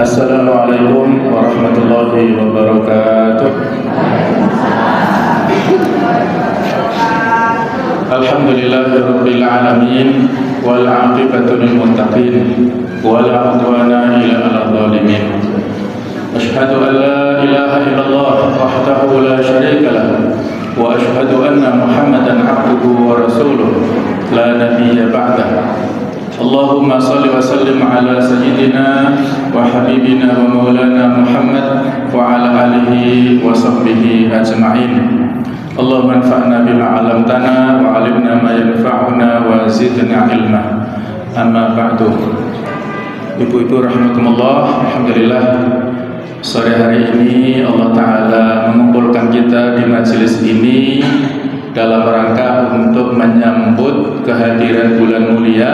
Assalamualaikum warahmatullahi wabarakatuh. Alhamdulillahirabbil alamin wal 'aqibatu lil muttaqin wala 'udwana illa 'alal zalimin. Asyhadu an la ilaha illallah wahdahu la syarika lah wa asyhadu anna Muhammadan 'abduhu wa rasuluh la nabiyya ba'dahu. Allahumma salli wa sallim ala sayyidina wa habibina wa maulana Muhammad wa ala alihi wa sahbihi ajma'in. Allahumma anfa'na bima 'allamtana wa 'allimna ma yanfa'una wa zidna ilma. Amma ba'du. Ibu-ibu rahimakumullah, alhamdulillah sore hari ini Allah Ta'ala mengumpulkan kita di majelis ini dalam rangka untuk menyambut kehadiran bulan mulia,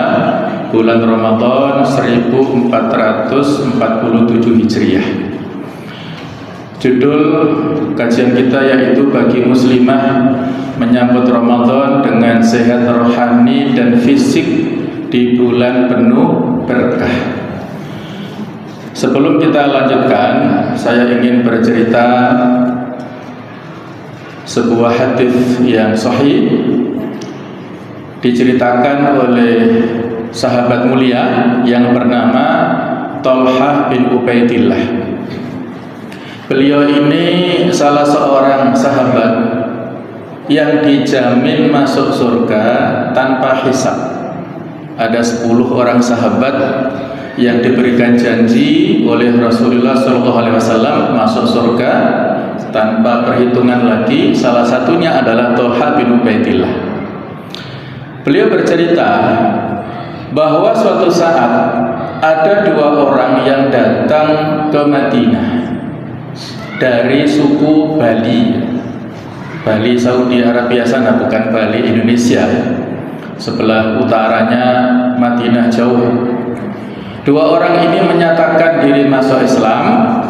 bulan Ramadan 1447 Hijriah. Judul kajian kita yaitu bagi muslimah menyambut Ramadan dengan sehat rohani dan fisik di bulan penuh berkah. Sebelum kita lanjutkan, saya ingin bercerita sebuah hadis yang sahih diceritakan oleh sahabat mulia yang bernama Thalhah bin Ubaidillah. Beliau ini salah seorang sahabat yang dijamin masuk surga tanpa hisab. Ada 10 orang sahabat yang diberikan janji oleh Rasulullah SAW masuk surga tanpa perhitungan lagi. Salah satunya adalah Thalhah bin Ubaidillah. Beliau bercerita bahwa suatu saat ada 2 orang yang datang ke Madinah dari suku Bali. Bali Saudi Arabia sana, bukan Bali Indonesia. Sebelah utaranya Madinah jauh. 2 orang ini menyatakan diri masuk Islam.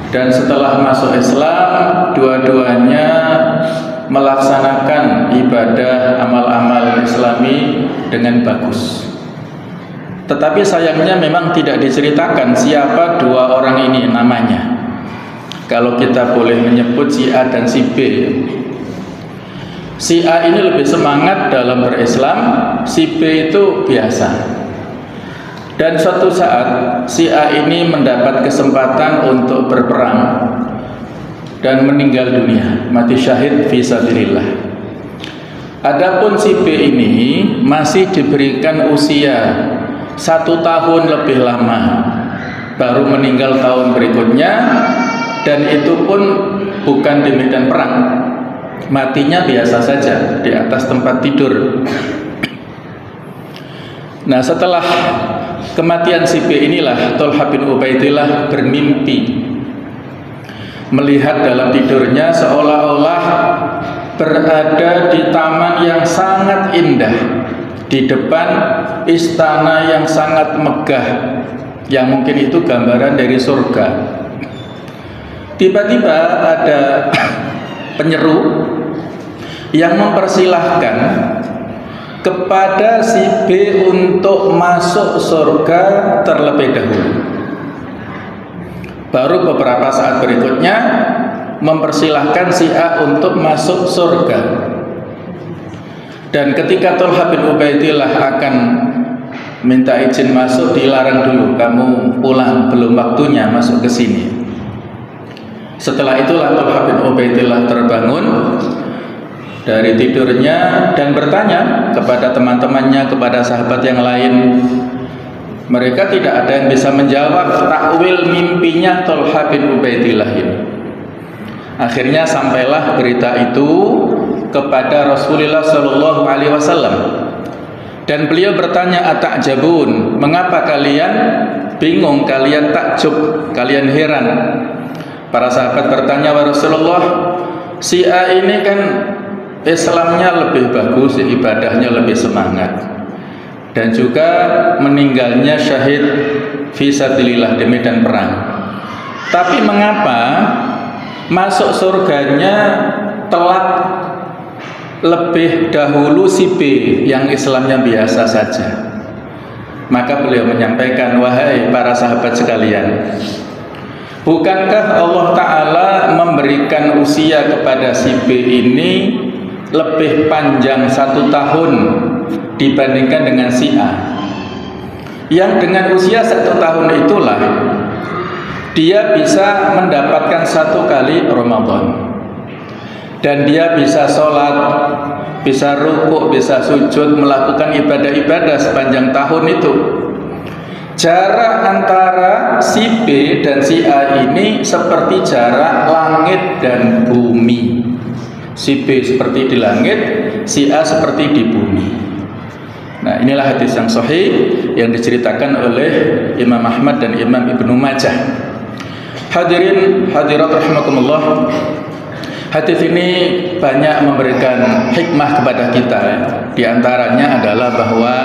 Dan setelah masuk Islam, dua-duanya melaksanakan ibadah amal-amal Islami dengan bagus. Tetapi sayangnya memang tidak diceritakan siapa 2 orang ini namanya. Kalau kita boleh menyebut si A dan si B. Si A ini lebih semangat dalam berislam, si B itu biasa. Dan suatu saat si A ini mendapat kesempatan untuk berperang dan meninggal dunia, mati syahid fi sabilillah. Adapun si B ini masih diberikan usia 1 tahun lebih lama, baru meninggal tahun berikutnya, dan itu pun bukan di medan perang, matinya biasa saja di atas tempat tidur. Nah, setelah kematian si B inilah Thalhah bin Ubaidillah bermimpi melihat dalam tidurnya seolah-olah berada di taman yang sangat indah, di depan istana yang sangat megah, yang mungkin itu gambaran dari surga. Tiba-tiba ada penyeru yang mempersilahkan kepada si B untuk masuk surga terlebih dahulu. Baru beberapa saat berikutnya mempersilahkan si A untuk masuk surga. Dan ketika Thalhah bin Ubaidillah akan minta izin masuk, dilarang dulu, kamu pulang, belum waktunya masuk ke sini. Setelah itulah Thalhah bin Ubaidillah terbangun dari tidurnya dan bertanya kepada teman-temannya, kepada sahabat yang lain. Mereka tidak ada yang bisa menjawab takwil mimpinya Thalhah bin Ubaidillah ini. Akhirnya sampailah berita itu kepada Rasulullah SAW, dan beliau bertanya, "Ata'jabun, mengapa kalian bingung, kalian takjub, kalian heran?" Para sahabat bertanya, "Wa Rasulullah, si A ini kan Islamnya lebih bagus, ibadahnya lebih semangat. dan juga meninggalnya syahid fisabilillah di medan perang. Tapi mengapa masuk surganya telat lebih dahulu si B yang Islamnya biasa saja? Maka beliau menyampaikan, wahai para sahabat sekalian, bukankah Allah Ta'ala memberikan usia kepada si B ini lebih panjang 1 tahun dibandingkan dengan si A, yang dengan usia 1 tahun itulah dia bisa mendapatkan 1 kali Ramadan, dan dia bisa sholat, bisa rukuk, bisa sujud, melakukan ibadah-ibadah sepanjang tahun itu. Jarak antara si B dan si A ini seperti jarak langit dan bumi. Si B seperti di langit, si A seperti di bumi. Nah, inilah hadis yang sahih yang diceritakan oleh Imam Ahmad dan Imam Ibnu Majah. Hadirin hadirat rahimakumullah, hadis ini banyak memberikan hikmah kepada kita. Di antaranya adalah bahwa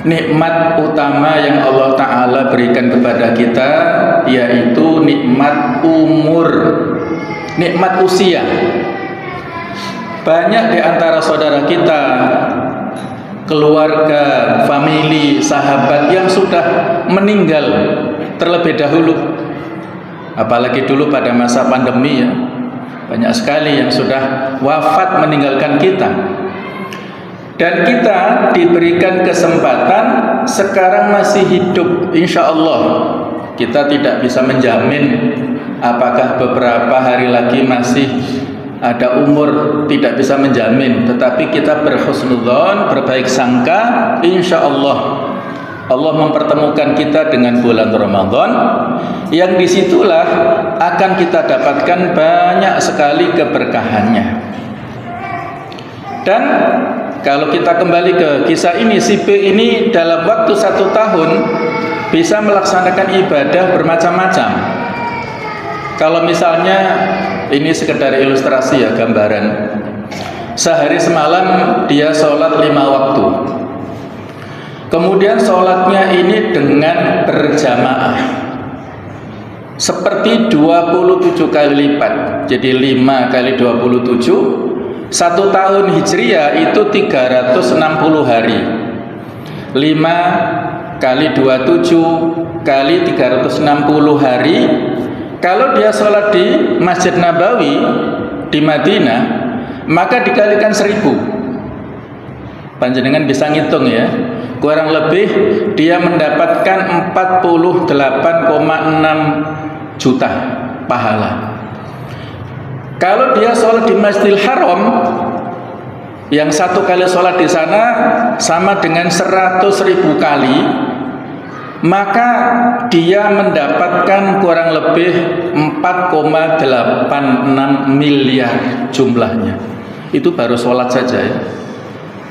nikmat utama yang Allah Ta'ala berikan kepada kita yaitu nikmat umur, nikmat usia. Banyak di antara saudara kita, keluarga, famili, sahabat yang sudah meninggal terlebih dahulu. Apalagi dulu pada masa pandemi ya, banyak sekali yang sudah wafat meninggalkan kita. Dan kita diberikan kesempatan sekarang masih hidup, insya Allah. Kita tidak bisa menjamin apakah beberapa hari lagi masih ada umur, tidak bisa menjamin. Tetapi kita berhusnudzon, berbaik sangka, insya Allah Allah mempertemukan kita dengan bulan Ramadan, yang disitulah akan kita dapatkan banyak sekali keberkahannya. Dan kalau kita kembali ke kisah ini, si B ini dalam waktu 1 tahun bisa melaksanakan ibadah bermacam-macam. Kalau misalnya, ini sekedar ilustrasi ya, gambaran. Sehari semalam dia sholat 5 waktu. Kemudian sholatnya ini dengan berjamaah, seperti 27 kali lipat. Jadi 5 kali 27, 1 tahun Hijriah itu 360 hari. 5 kali 27 kali 360 hari. Kalau dia sholat di Masjid Nabawi di Madinah, maka dikalikan 1000. Panjenengan bisa ngitung ya, kurang lebih dia mendapatkan 48,6 juta pahala. Kalau dia sholat di Masjidil Haram, yang 1 kali sholat di sana sama dengan 100.000 kali, maka dia mendapatkan kurang lebih 4,86 miliar jumlahnya. Itu baru sholat saja ya,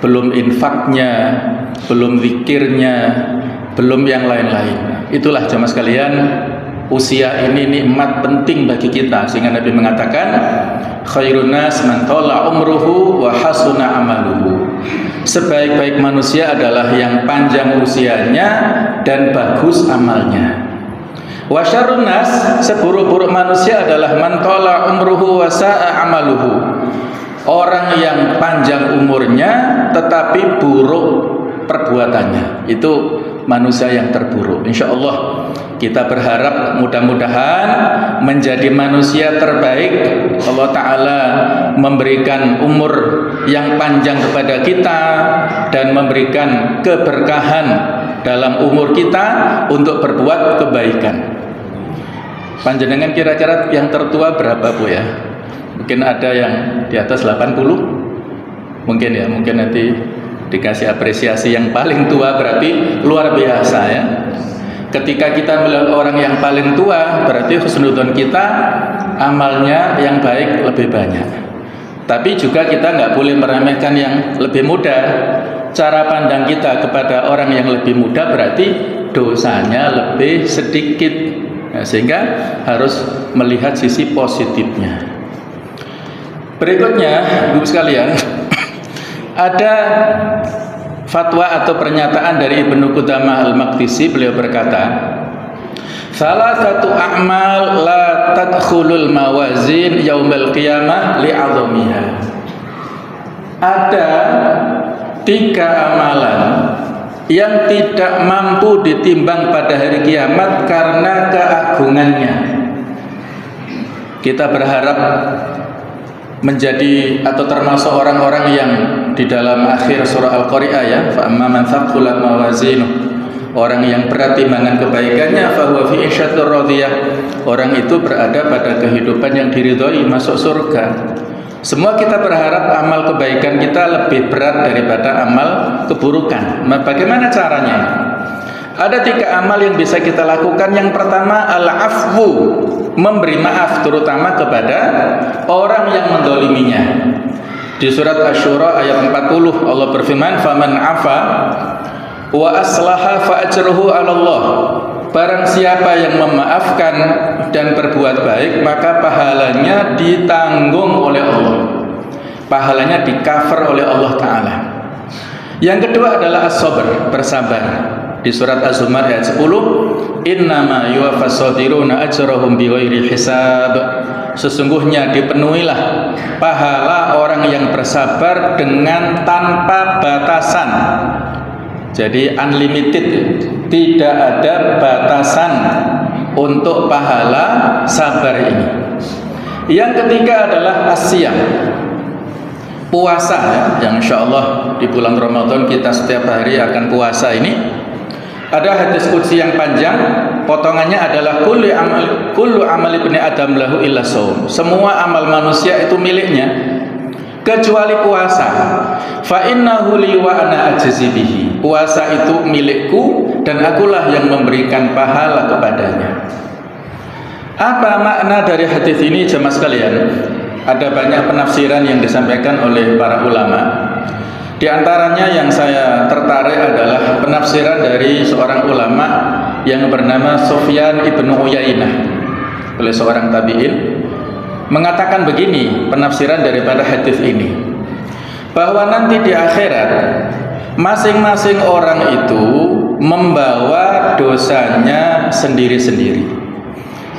belum infaknya, belum zikirnya, belum yang lain-lain. Itulah jemaah sekalian, usia ini nikmat penting bagi kita, sehingga Nabi mengatakan khairun nas man tala umruhu wa hasuna amaluhu. Sebaik-baik manusia adalah yang panjang usianya dan bagus amalnya. Wa syarrun nas, seburuk-buruk manusia adalah man tala umruhu wa sa'a amaluhu. Orang yang panjang umurnya tetapi buruk perbuatannya, itu manusia yang terburuk. Insya Allah kita berharap mudah-mudahan menjadi manusia terbaik. Allah Ta'ala memberikan umur yang panjang kepada kita dan memberikan keberkahan dalam umur kita untuk berbuat kebaikan. Panjenengan kira-kira yang tertua berapa Bu ya? Mungkin ada yang di atas 80, mungkin ya, mungkin nanti dikasih apresiasi. Yang paling tua berarti luar biasa ya. Ketika kita melihat orang yang paling tua, berarti husnudzon kita amalnya yang baik lebih banyak. Tapi juga kita nggak boleh meremehkan yang lebih muda. Cara pandang kita kepada orang yang lebih muda berarti dosanya lebih sedikit. Nah, sehingga harus melihat sisi positifnya. Berikutnya, Ibu sekalian, ada fatwa atau pernyataan dari Ibnu Qudamah Al-Maqdisi, beliau berkata, salah satu a'mal la tadkhulul mawazin yaumal qiyamah li'azamiha. Ada 3 amalan yang tidak mampu ditimbang pada hari kiamat karena keagungannya. Kita berharap menjadi atau termasuk orang-orang yang di dalam akhir surah Al-Qari'ah ya, fa amma man thaqulat mawazinuh, orang yang berat timbangan kebaikannya, fa huwa fi 'isyatir radiyah, orang itu berada pada kehidupan yang diridhoi, masuk surga. Semua kita berharap amal kebaikan kita lebih berat daripada amal keburukan. Bagaimana caranya? Ada 3 amal yang bisa kita lakukan. Yang pertama, al-afwu, memberi maaf terutama kepada orang yang mendoliminya. Di surat Asy-Syura ayat 40 Allah berfirman, faman afa wa aslaha fa ajruhu 'ala Allah. Barang siapa yang memaafkan dan berbuat baik, maka pahalanya ditanggung oleh Allah. Pahalanya di-cover oleh Allah Ta'ala. Yang kedua adalah as-sabr, bersabar. Di surat Az-Zumar ayat 10, innama yuwaffas sabiruna ajrahum bighairi hisab. Sesungguhnya dipenuhilah pahala orang yang bersabar dengan tanpa batasan. Jadi unlimited, tidak ada batasan untuk pahala sabar ini. Yang ketiga adalah as-siyam, puasa ya, yang insyaallah di bulan Ramadan kita setiap hari akan puasa ini. Ada hadis qudsi yang panjang, potongannya adalah kullu amal ibni adam lahu illa shaum. Semua amal manusia itu miliknya kecuali puasa. Fa innahu li wa ana ajzi bihi. Puasa itu milikku dan akulah yang memberikan pahala kepadanya. Apa makna dari hadis ini jemaah sekalian? Ada banyak penafsiran yang disampaikan oleh para ulama. Di antaranya yang saya tertarik adalah penafsiran dari seorang ulama yang bernama Sufyan ibnu Uyainah, oleh seorang tabi'in, mengatakan begini penafsiran daripada hadis ini, bahwa nanti di akhirat masing-masing orang itu membawa dosanya sendiri-sendiri.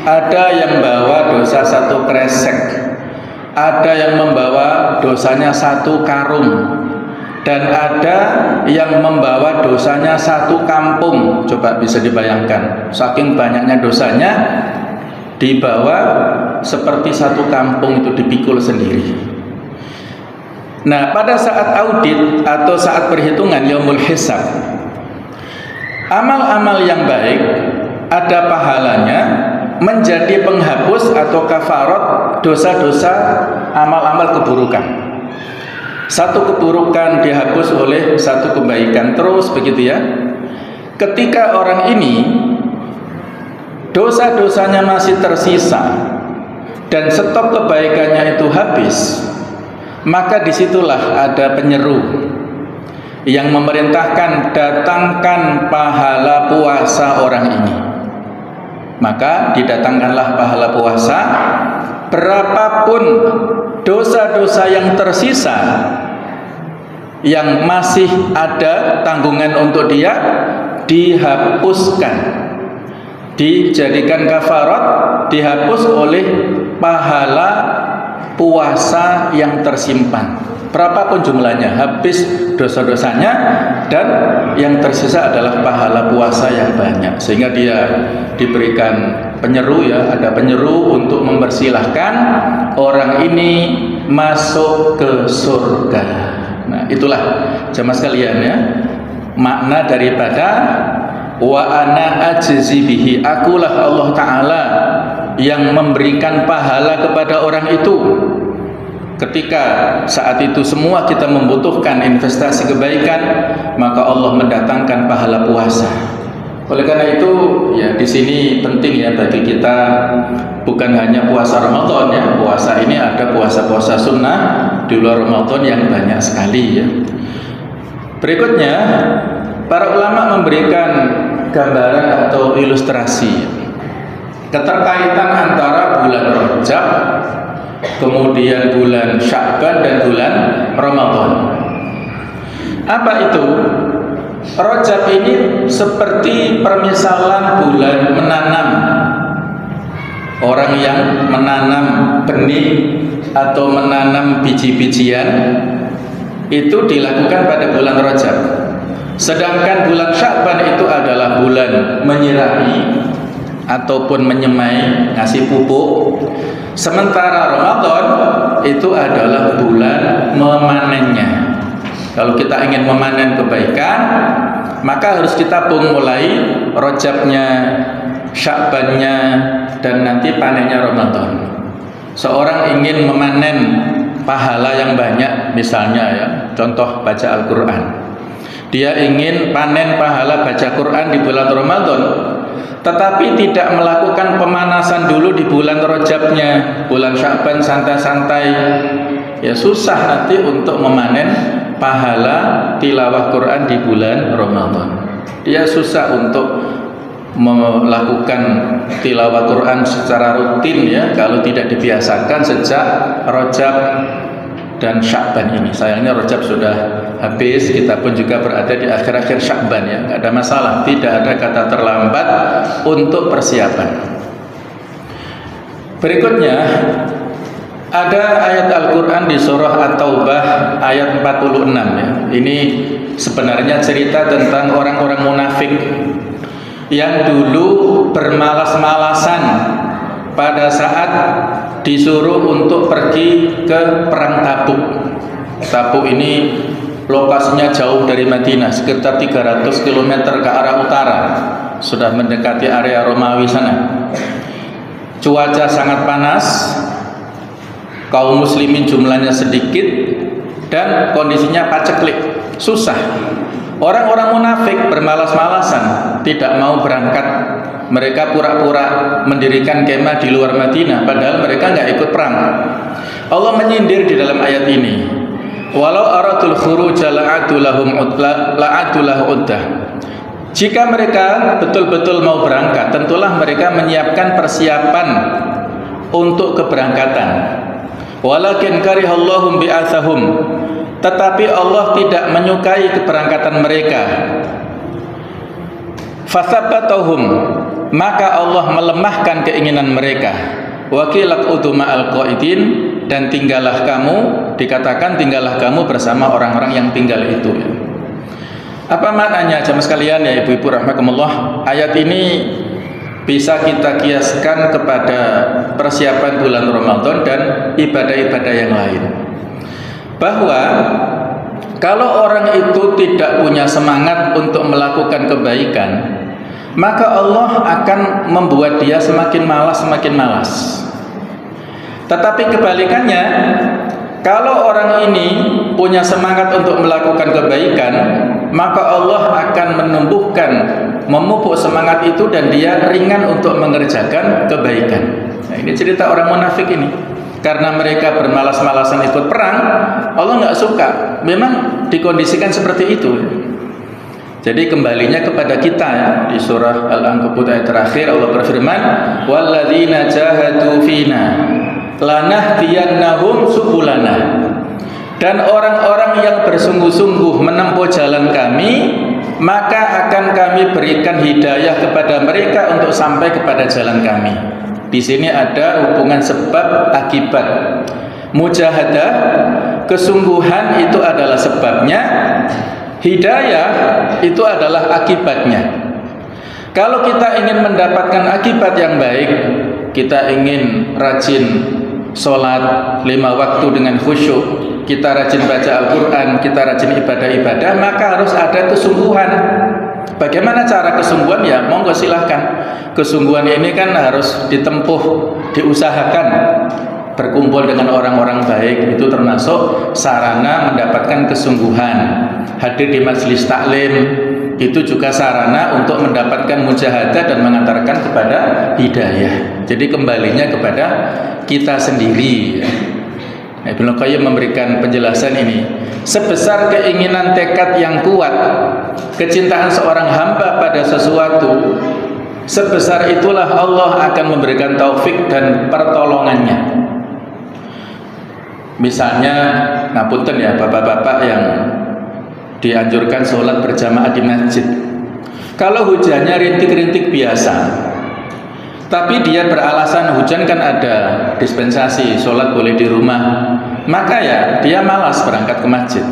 Ada yang bawa dosa 1 kresek, ada yang membawa dosanya 1 karung, dan ada yang membawa dosanya 1 kampung. Coba bisa dibayangkan, saking banyaknya dosanya dibawa seperti 1 kampung itu dipikul sendiri. Nah, pada saat audit atau saat perhitungan yaumul hisab, amal-amal yang baik ada pahalanya menjadi penghapus atau kafarat dosa-dosa amal-amal keburukan. 1 keburukan dihapus oleh 1 kebaikan, terus begitu ya. Ketika orang ini dosa-dosanya masih tersisa dan stok kebaikannya itu habis, maka disitulah ada penyeru yang memerintahkan datangkan pahala puasa orang ini. Maka didatangkanlah pahala puasa, berapapun dosa-dosa yang tersisa yang masih ada tanggungan untuk dia, dihapuskan, dijadikan kafarat, dihapus oleh pahala puasa yang tersimpan. Berapapun jumlahnya, habis dosa-dosanya, dan yang tersisa adalah pahala puasa yang banyak. Sehingga dia diberikan penyeru ya, ada penyeru untuk mempersilahkan orang ini masuk ke surga. Nah, itulah jemaah sekalian ya, makna daripada wa ana ajzi bihi, akulah Allah Ta'ala yang memberikan pahala kepada orang itu. Ketika saat itu semua kita membutuhkan investasi kebaikan, maka Allah mendatangkan pahala puasa. Oleh karena itu ya, di sini penting ya bagi kita, bukan hanya puasa Ramadan ya, puasa ini ada puasa-puasa sunnah di luar Ramadan yang banyak sekali ya. Berikutnya para ulama memberikan gambaran atau ilustrasi keterkaitan antara bulan Rajab, kemudian bulan Sya'ban dan bulan Ramadan. Apa itu? Rajab ini seperti permisalan bulan menanam. Orang yang menanam benih atau menanam biji-bijian itu dilakukan pada bulan Rajab. Sedangkan bulan Sya'ban itu adalah bulan menyirahi ataupun menyemai, ngasih pupuk. Sementara Ramadan itu adalah bulan memanennya. Kalau kita ingin memanen kebaikan, maka harus ditabung mulai Rajabnya, Sya'bannya, dan nanti panennya Ramadan. Seorang ingin memanen pahala yang banyak, misalnya ya, contoh baca Al-Quran. Dia ingin panen pahala baca Quran di bulan Ramadan, tetapi tidak melakukan pemanasan dulu di bulan Rajabnya, bulan Sya'ban santai-santai, ya susah nanti untuk memanen pahala tilawah Quran di bulan Ramadan. Dia susah untuk melakukan tilawah Quran secara rutin ya, kalau tidak dibiasakan sejak Rajab dan Sya'ban ini. Sayangnya Rajab sudah habis, kita pun juga berada di akhir-akhir Sya'ban ya, nggak ada masalah, tidak ada kata terlambat untuk persiapan. Berikutnya ada ayat Al-Quran di surah At-Taubah ayat 46 ya. Ini sebenarnya cerita tentang orang-orang munafik yang dulu bermalas-malasan pada saat disuruh untuk pergi ke perang Tabuk. Tabuk ini lokasinya jauh dari Madinah, sekitar 300 km ke arah utara, sudah mendekati area Romawi sana. Cuaca sangat panas, kaum muslimin jumlahnya sedikit, dan kondisinya paceklik, susah. Orang-orang munafik bermalas-malasan, tidak mau berangkat. Mereka pura-pura mendirikan kemah di luar Madinah, padahal mereka nggak ikut perang. Allah menyindir di dalam ayat ini, walau aratul khuruja la'adu lahu uddah. Jika mereka betul-betul mau berangkat, tentulah mereka menyiapkan persiapan untuk keberangkatan. Walakin karihallahum bi'athahum, tetapi Allah tidak menyukai keberangkatan mereka. Fathabbatahum, maka Allah melemahkan keinginan mereka. Wakilat uduma al-qaidin, dan tinggallah kamu, dikatakan tinggallah kamu bersama orang-orang yang tinggal itu. Apa maknanya jemaah sekalian ya ibu-ibu rahimakumullah? Ayat ini bisa kita kiaskan kepada persiapan bulan Ramadan dan ibadah-ibadah yang lain. Bahwa kalau orang itu tidak punya semangat untuk melakukan kebaikan, maka Allah akan membuat dia semakin malas. Tetapi kebalikannya, kalau orang ini punya semangat untuk melakukan kebaikan, maka Allah akan menumbuhkan, memupuk semangat itu, dan dia ringan untuk mengerjakan kebaikan. Nah, ini cerita orang munafik ini. Karena mereka bermalas-malasan ikut perang, Allah nggak suka. Memang dikondisikan seperti itu. Jadi kembalinya kepada kita ya. Di surah Al-Ankabut ayat terakhir Allah berfirman, walladzina jahadu fina lanahdiyannahum subulana. Dan orang-orang yang bersungguh-sungguh menempuh jalan kami, maka akan kami berikan hidayah kepada mereka untuk sampai kepada jalan kami. Di sini ada hubungan sebab akibat. Mujahadah, kesungguhan itu adalah sebabnya, hidayah itu adalah akibatnya. Kalau kita ingin mendapatkan akibat yang baik, kita ingin rajin sholat 5 waktu dengan khusyuk, kita rajin baca Al-Quran, kita rajin ibadah-ibadah, maka harus ada kesungguhan. Bagaimana cara kesungguhan? Ya monggo silahkan. Kesungguhan ini kan harus ditempuh, diusahakan. Berkumpul dengan orang-orang baik itu termasuk sarana mendapatkan kesungguhan. Hadir di majelis taklim itu juga sarana untuk mendapatkan mujahadah dan mengantarkan kepada hidayah. Jadi kembalinya kepada kita sendiri. Ibnu Qayyim memberikan penjelasan ini. Sebesar keinginan tekad yang kuat, kecintaan seorang hamba pada sesuatu, sebesar itulah Allah akan memberikan taufik dan pertolongannya. Misalnya, ngapunten ya bapak-bapak yang dianjurkan sholat berjamaah di masjid. Kalau hujannya rintik-rintik biasa, tapi dia beralasan hujan kan ada dispensasi, sholat boleh di rumah, maka ya dia malas berangkat ke masjid.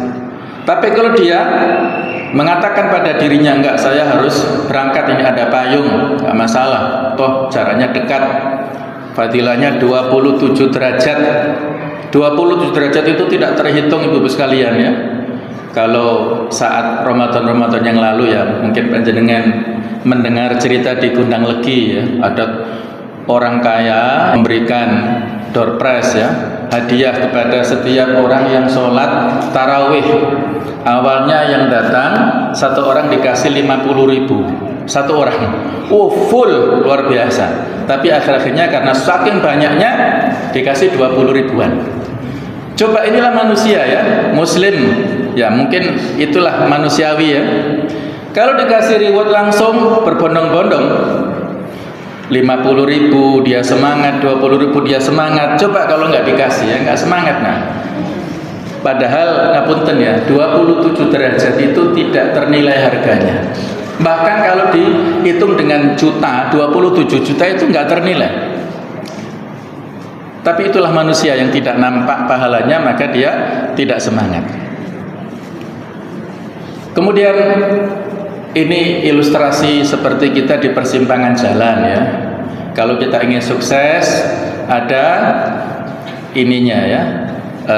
Tapi kalau dia mengatakan pada dirinya, enggak, saya harus berangkat, ini ada payung, enggak masalah, toh jaraknya dekat, fadilahnya 27 derajat. 27 derajat itu tidak terhitung ibu-ibu sekalian ya. Kalau saat Ramadan yang lalu ya, mungkin panjenengan mendengar cerita di Gundang Legi ya, ada orang kaya memberikan door prize ya, hadiah kepada setiap orang yang sholat tarawih. Awalnya yang datang satu orang dikasih 50.000 satu orang, full, luar biasa. Tapi akhir-akhirnya karena saking banyaknya dikasih 20 ribuan. Coba, inilah manusia ya, muslim ya, mungkin itulah manusiawi ya. Kalau dikasih reward langsung berbondong-bondong, 50.000 dia semangat, 20.000 dia semangat. Coba kalau nggak dikasih ya, nggak semangat. Nah, padahal ngapunten ya, 27 derajat itu tidak ternilai harganya. Bahkan kalau dihitung dengan juta, 27 juta itu nggak ternilai. Tapi itulah manusia yang tidak nampak pahalanya, maka dia tidak semangat. Kemudian ini ilustrasi seperti kita di persimpangan jalan ya. Kalau kita ingin sukses, ada ininya ya,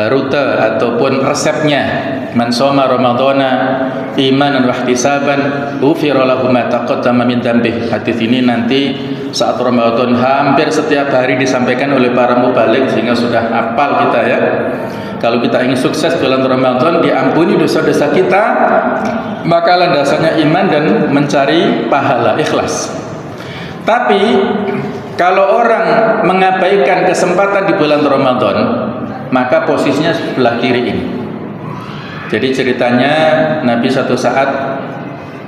rute ataupun resepnya. Man shoma ramadhana imanan wa ihtisaban ghufira lahu ma taqaddama min dzambihi. Hadis ini nanti saat Ramadan hampir setiap hari disampaikan oleh para mubaligh sehingga sudah hafal kita ya. Kalau kita ingin sukses bulan Ramadan, diampuni dosa-dosa kita, maka landasannya iman dan mencari pahala, ikhlas. Tapi kalau orang mengabaikan kesempatan di bulan Ramadan, maka posisinya sebelah kiri ini. Jadi ceritanya Nabi suatu saat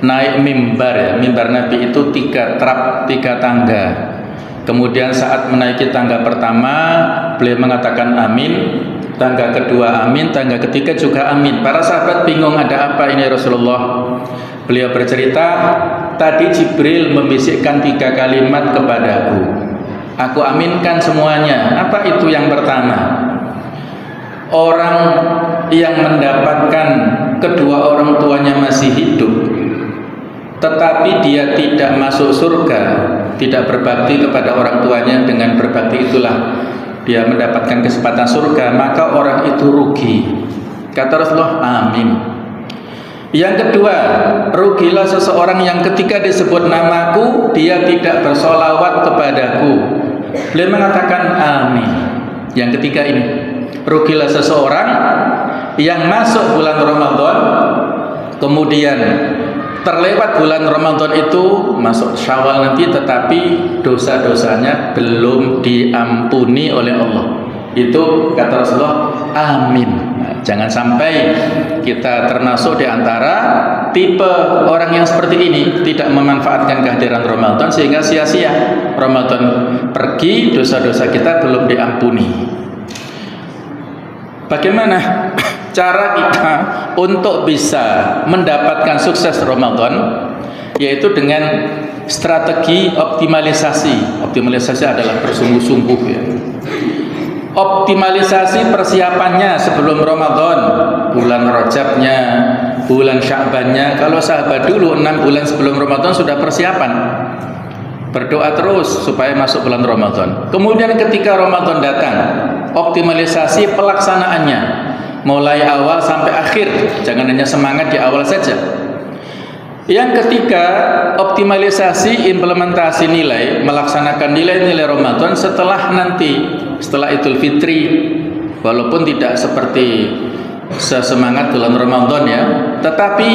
naik mimbar ya. Mimbar Nabi itu 3 trap, 3 tangga. Kemudian saat menaiki tangga pertama, beliau mengatakan amin. Tangga kedua amin, tangga ketiga juga amin. Para sahabat bingung, ada apa ini Rasulullah? Beliau bercerita, tadi Jibril membisikkan 3 kalimat kepadaku. Aku aminkan semuanya. Apa itu yang pertama? Orang yang mendapatkan kedua orang tuanya masih hidup, tetapi dia tidak masuk surga, tidak berbakti kepada orang tuanya, dengan berbakti itulah dia mendapatkan kesempatan surga, maka orang itu rugi. Kata Rasulullah, amin. Yang kedua, rugilah seseorang yang ketika disebut namaku dia tidak bersolawat kepadaku. Beliau mengatakan amin. Yang ketiga ini, rugilah seseorang yang masuk bulan Ramadan, kemudian terlewat bulan Ramadan itu, masuk Syawal nanti, tetapi dosa-dosanya belum diampuni oleh Allah. Itu kata Rasulullah, amin. Nah, jangan sampai kita termasuk di antara tipe orang yang seperti ini, tidak memanfaatkan kehadiran Ramadan sehingga sia-sia. Ramadan pergi, dosa-dosa kita belum diampuni. Bagaimana cara kita untuk bisa mendapatkan sukses Ramadan? Yaitu dengan strategi optimalisasi. Optimalisasi adalah bersungguh-sungguh ya. Optimalisasi persiapannya sebelum Ramadan, bulan Rajabnya, bulan Sya'bannya. Kalau sahabat dulu 6 bulan sebelum Ramadan sudah persiapan, berdoa terus supaya masuk bulan Ramadan. Kemudian ketika Ramadan datang, optimalisasi pelaksanaannya mulai awal sampai akhir, jangan hanya semangat di awal saja. Yang ketiga, optimalisasi implementasi nilai, melaksanakan nilai-nilai Ramadan setelah nanti, setelah Idul Fitri, walaupun tidak seperti sesemangat bulan Ramadan ya, tetapi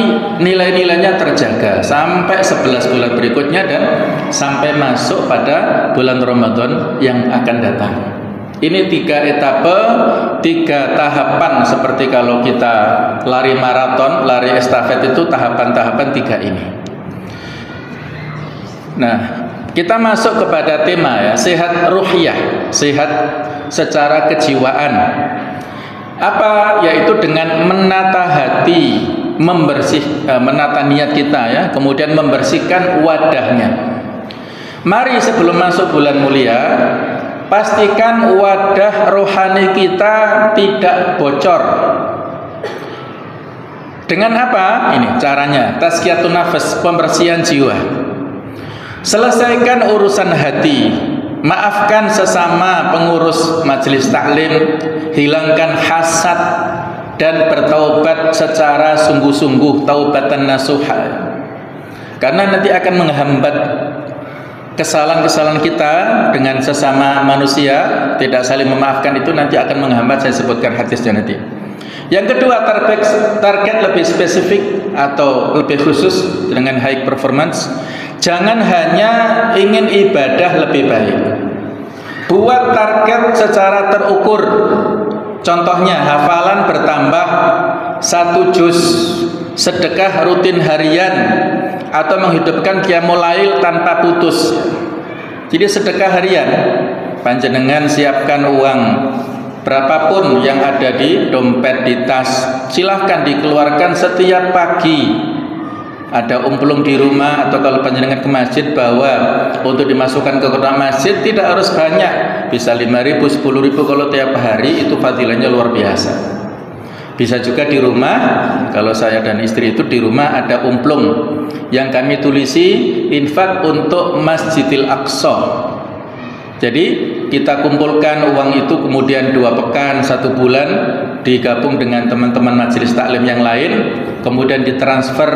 nilai-nilainya terjaga sampai 11 bulan berikutnya dan sampai masuk pada bulan Ramadan yang akan datang. Ini 3 etape, 3 tahapan, seperti kalau kita lari maraton, lari estafet itu tahapan-tahapan 3 ini. Nah, kita masuk kepada tema ya, sehat ruhiyah, sehat secara kejiwaan. Apa? Yaitu dengan menata hati menata niat kita ya, kemudian membersihkan wadahnya. Mari sebelum masuk bulan mulia, pastikan wadah rohani kita tidak bocor. Dengan apa? Ini caranya, tazkiyatun nafas, pembersihan jiwa. Selesaikan urusan hati, maafkan sesama pengurus majelis taklim, hilangkan hasad dan bertaubat secara sungguh-sungguh, taubatan nasuha. Karena nanti akan menghambat kesalahan-kesalahan kita dengan sesama manusia, tidak saling memaafkan itu nanti akan menghambat. Saya sebutkan hadisnya nanti. Yang kedua, target lebih spesifik atau lebih khusus dengan high performance. Jangan hanya ingin ibadah lebih baik, buat target secara terukur. Contohnya hafalan bertambah 1 juz, sedekah rutin harian, atau menghidupkan qiyamul lail tanpa putus. Jadi sedekah harian, panjenengan siapkan uang berapapun yang ada di dompet, di tas, silahkan dikeluarkan setiap pagi. Ada umplung di rumah atau kalau panjenengan ke masjid, bawa untuk dimasukkan ke kotak masjid. Tidak harus banyak, bisa 5.000, 10.000 kalau tiap hari, itu fadilahnya luar biasa. Bisa juga di rumah, kalau saya dan istri itu di rumah ada umplung yang kami tulisi infak untuk Masjidil Aqsa. Jadi kita kumpulkan uang itu, kemudian 2 pekan, 1 bulan digabung dengan teman-teman majelis taklim yang lain, kemudian ditransfer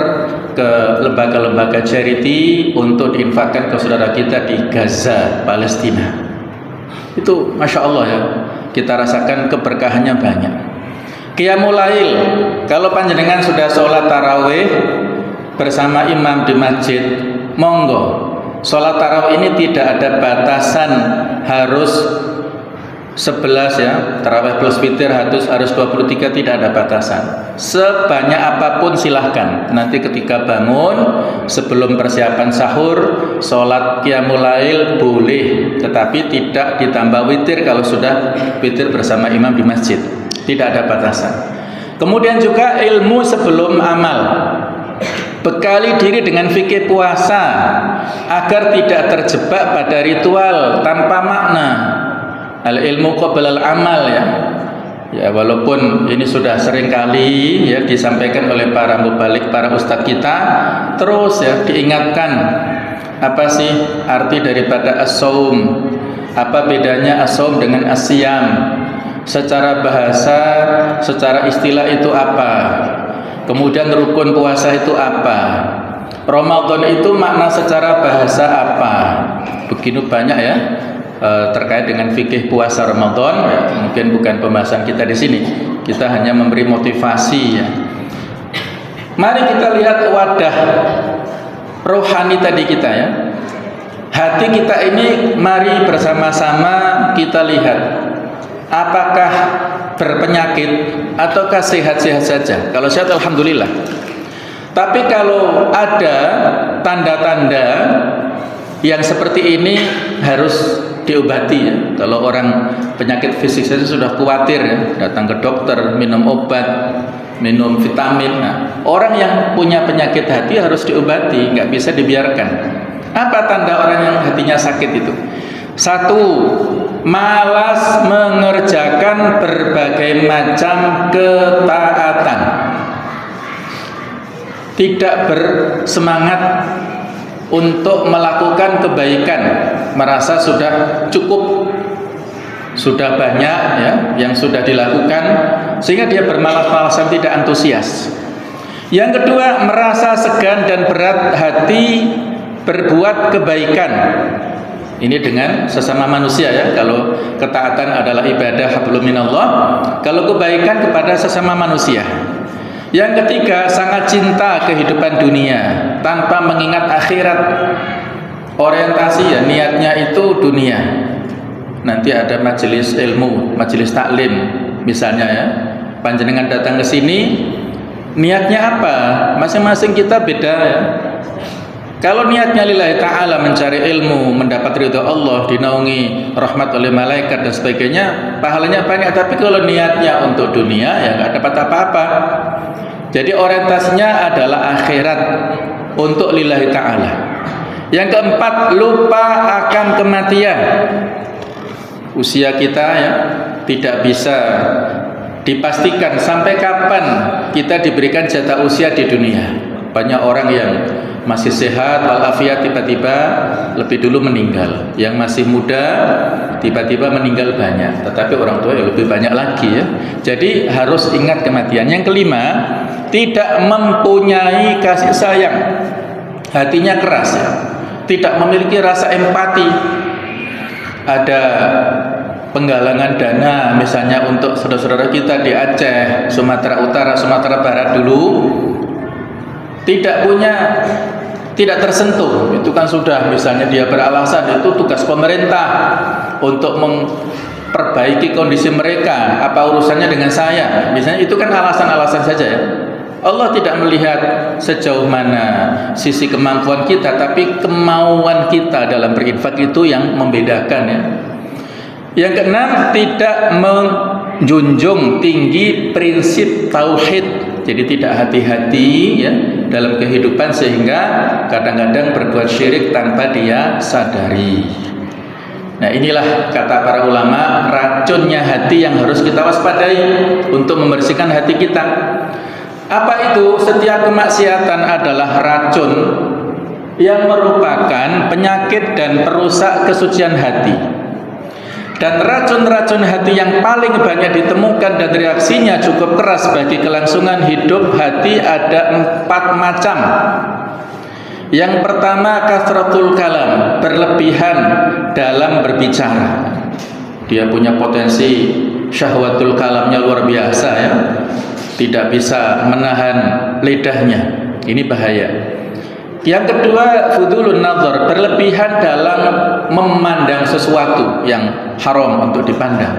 ke lembaga-lembaga charity untuk diinfakkan ke saudara kita di Gaza, Palestina. Itu Masya Allah ya, kita rasakan keberkahannya banyak. Qiyamul lail, kalau panjenengan sudah sholat tarawih bersama imam di masjid, monggo. Sholat tarawih ini tidak ada batasan harus 11 ya, tarawih plus witir harus 23, tidak ada batasan. Sebanyak apapun silahkan. Nanti ketika bangun sebelum persiapan sahur, sholat qiyamul lail boleh, tetapi tidak ditambah witir kalau sudah witir bersama imam di masjid. Tidak ada batasan. Kemudian juga ilmu sebelum amal. Bekali diri dengan fikih puasa agar tidak terjebak pada ritual tanpa makna. Al ilmu qabla al amal ya. Ya, walaupun ini sudah sering kali ya disampaikan oleh para mubalik, para ustadz kita, terus ya diingatkan apa sih arti daripada as-saum? Apa bedanya as-saum dengan as-siyam? Secara bahasa, secara istilah itu apa? Kemudian rukun puasa itu apa? Ramadan itu makna secara bahasa apa? Begitu banyak ya terkait dengan fikih puasa Ramadan. Ya, mungkin bukan pembahasan kita di sini. Kita hanya memberi motivasi ya. Mari kita lihat wadah rohani tadi kita ya. Hati kita ini mari bersama-sama kita lihat apakah berpenyakit ataukah sehat-sehat saja. Kalau sehat alhamdulillah. Tapi kalau ada tanda-tanda yang seperti ini harus diobati ya. Kalau orang penyakit fisik saja sudah khawatir ya, datang ke dokter, minum obat, minum vitamin. Nah, orang yang punya penyakit hati harus diobati, nggak bisa dibiarkan. Apa tanda orang yang hatinya sakit itu? 1, malas mengerjakan berbagai macam ketaatan, tidak bersemangat untuk melakukan kebaikan, merasa sudah cukup, sudah banyak ya yang sudah dilakukan, sehingga dia bermalas-malasan, tidak antusias. Yang kedua, merasa segan dan berat hati berbuat kebaikan. Ini dengan sesama manusia ya. Kalau ketaatan adalah ibadah hablum minallah, kalau kebaikan kepada sesama manusia. Yang ketiga, sangat cinta kehidupan dunia tanpa mengingat akhirat. Orientasi ya, niatnya itu dunia. Nanti ada majelis ilmu, majelis taklim misalnya ya. Panjenengan datang ke sini, niatnya apa? Masing-masing kita beda ya. Kalau niatnya lillahi ta'ala, mencari ilmu, mendapat ridha Allah, dinaungi rahmat oleh malaikat dan sebagainya, pahalanya banyak. Tapi kalau niatnya untuk dunia, ya nggak dapat apa-apa. Jadi orientasinya adalah akhirat untuk lillahi ta'ala. Yang keempat, lupa akan kematian. Usia kita ya tidak bisa dipastikan sampai kapan kita diberikan jatah usia di dunia. Banyak orang yang masih sehat walafiat tiba-tiba lebih dulu meninggal. Yang masih muda tiba-tiba meninggal banyak. Tetapi orang tua yang lebih banyak lagi ya. Jadi harus ingat kematian. Yang kelima, tidak mempunyai kasih sayang. Hatinya keras ya. Tidak memiliki rasa empati. Ada penggalangan dana misalnya untuk saudara-saudara kita di Aceh, Sumatera Utara, Sumatera Barat dulu, tidak tersentuh. Itu kan sudah misalnya dia beralasan itu tugas pemerintah untuk memperbaiki kondisi mereka, apa urusannya dengan saya, misalnya itu kan alasan-alasan saja ya. Allah tidak melihat sejauh mana sisi kemampuan kita, tapi kemauan kita dalam berinfak itu yang membedakan ya. Yang keenam, tidak menjunjung tinggi prinsip tauhid. Jadi tidak hati-hati ya dalam kehidupan sehingga kadang-kadang berbuat syirik tanpa dia sadari. Nah, inilah kata para ulama, racunnya hati yang harus kita waspadai untuk membersihkan hati kita. Apa itu? Setiap kemaksiatan adalah racun yang merupakan penyakit dan perusak kesucian hati. Dan racun-racun hati yang paling banyak ditemukan dan reaksinya cukup keras bagi kelangsungan hidup hati ada 4 macam. Yang pertama, kasratul kalam, berlebihan dalam berbicara. Dia punya potensi syahwatul kalamnya luar biasa ya. Tidak bisa menahan lidahnya. Ini bahaya. Yang kedua, fudulun nazar, berlebihan dalam memandang sesuatu yang haram untuk dipandang.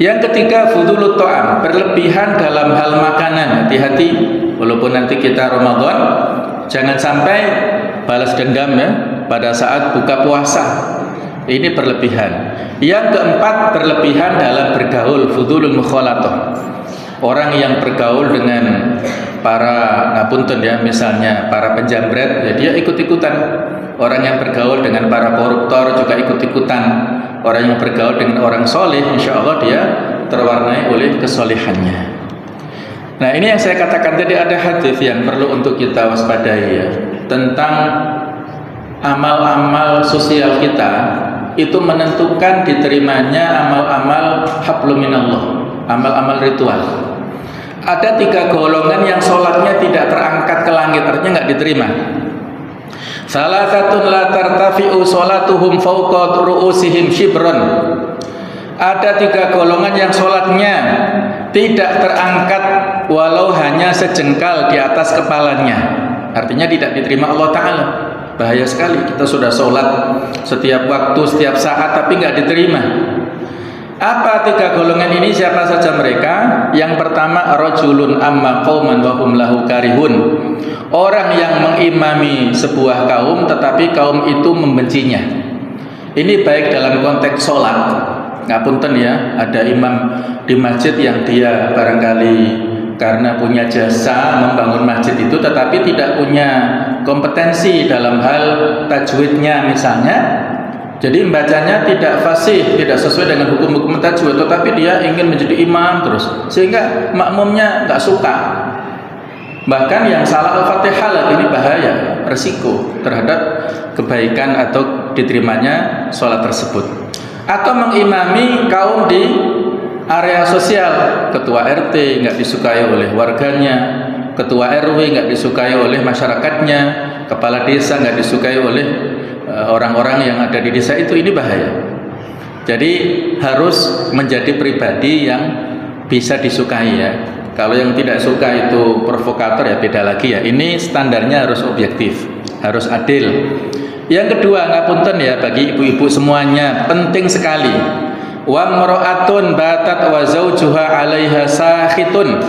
Yang ketiga, fudulut ta'am, berlebihan dalam hal makanan. Hati-hati, walaupun nanti kita Ramadan, jangan sampai balas dendam ya pada saat buka puasa. Ini berlebihan. Yang keempat, berlebihan dalam bergaul, fudulul mukhalatah. Orang yang bergaul dengan para ngapunten ya, misalnya para penjambret, ya dia ikut-ikutan. Orang yang bergaul dengan para koruptor juga ikut-ikutan. Orang yang bergaul dengan orang soleh, insya Allah dia terwarnai oleh kesolehannya. Nah, ini yang saya katakan tadi, ada hadis yang perlu untuk kita waspadai ya, tentang amal-amal sosial kita itu menentukan diterimanya amal-amal hablum minallah, amal-amal ritual. Ada 3 golongan yang sholatnya tidak terangkat ke langit, artinya nggak diterima. Salah satu la tartafi'u sholatuhum fawqa ru'usihim shibron. Ada 3 golongan yang sholatnya tidak terangkat walau hanya sejengkal di atas kepalanya, artinya tidak diterima Allah Ta'ala. Bahaya sekali, kita sudah sholat setiap waktu, setiap saat, tapi nggak diterima. Apa 3 golongan ini? Siapa saja mereka? Yang pertama, rajulun amma qauman wa hum lahu karihun. Orang yang mengimami sebuah kaum tetapi kaum itu membencinya. Ini baik dalam konteks sholat. Ngapunten ya, ada imam di masjid yang dia barangkali karena punya jasa membangun masjid itu tetapi tidak punya kompetensi dalam hal tajwidnya misalnya. Jadi membacanya tidak fasih, tidak sesuai dengan hukum-hukum tajwid, tetapi dia ingin menjadi imam terus, sehingga makmumnya nggak suka. Bahkan yang salah Al-Fatihah lagi, ini bahaya, resiko terhadap kebaikan atau diterimanya sholat tersebut. Atau mengimami kaum di area sosial, ketua RT nggak disukai oleh warganya, ketua RW nggak disukai oleh masyarakatnya, kepala desa nggak disukai oleh orang-orang yang ada di desa itu. Ini bahaya. Jadi harus menjadi pribadi yang bisa disukai ya. Kalau yang tidak suka itu provokator ya beda lagi ya. Ini standarnya harus objektif, harus adil. Yang kedua, ngapunten ya bagi ibu-ibu semuanya, penting sekali. Wa mra'atun batat wa zaujuha 'alaiha sakhitun.